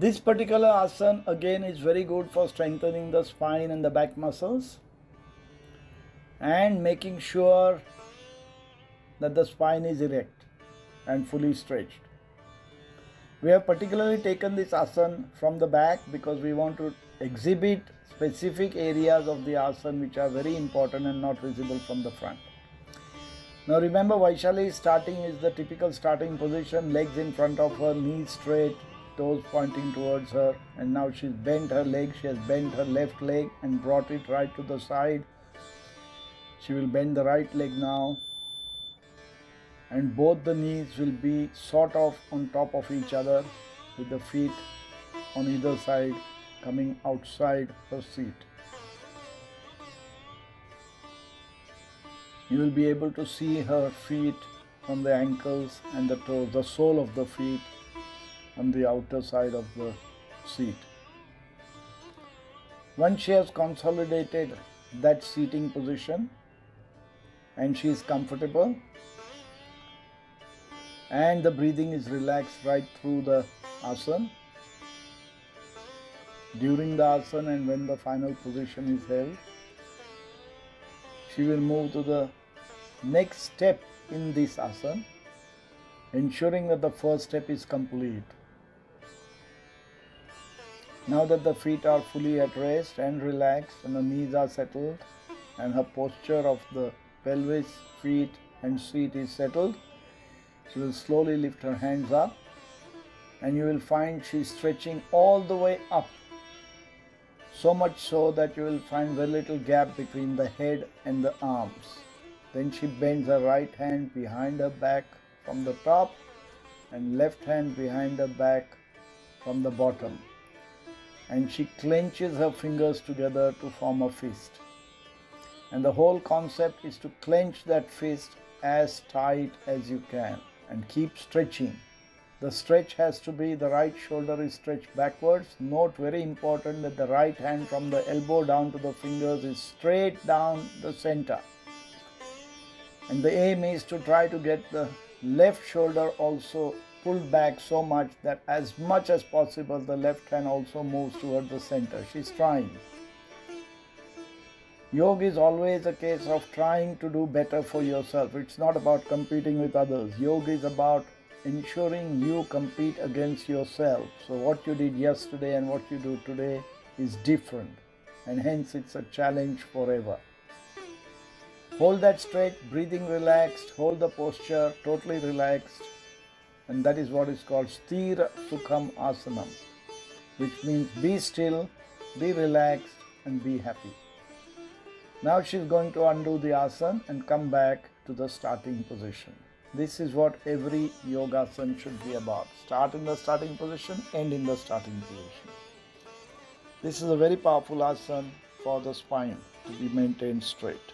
This particular asana again is very good for strengthening the spine and the back muscles and making sure that the spine is erect and fully stretched. We have particularly taken this asana from the back because we want to exhibit specific areas of the asana which are very important and not visible from the front. Now remember, Vaishali starting is the typical starting position, legs in front of her, knees straight, toes pointing towards her, and now she's bent her leg. She has bent her left leg and brought it right to the side. She will bend the right leg now, and both the knees will be sort of on top of each other with the feet on either side coming outside her seat. You will be able to see her feet from the ankles and the toes, the sole of the feet on the outer side of the seat. Once she has consolidated that seating position and she is comfortable and the breathing is relaxed right through the asana, during the asana and when the final position is held, she will move to the next step in this asana, ensuring that the first step is complete. Now that the feet are fully at rest and relaxed and the knees are settled and her posture of the pelvis, feet and seat is settled, she will slowly lift her hands up and you will find she is stretching all the way up, so much so that you will find very little gap between the head and the arms. Then she bends her right hand behind her back from the top and left hand behind her back from the bottom. And she clenches her fingers together to form a fist. And the whole concept is to clench that fist as tight as you can and keep stretching. The stretch has to be the right shoulder is stretched backwards. Note, very important, that the right hand from the elbow down to the fingers is straight down the center. And the aim is to try to get the left shoulder also pulled back so much that as much as possible the left hand also moves toward the center. She's trying. Yoga is always a case of trying to do better for yourself. It's not about competing with others. Yoga is about ensuring you compete against yourself. So what you did yesterday and what you do today is different, and hence it's a challenge forever. Hold that straight, breathing relaxed, hold the posture totally relaxed, and that is what is called Sthira Sukham Asanam, which means be still, be relaxed and be happy. Now she is going to undo the asana and come back to the starting position. This is what every yogasana should be about. Start in the starting position, end in the starting position. This is a very powerful asana for the spine to be maintained straight.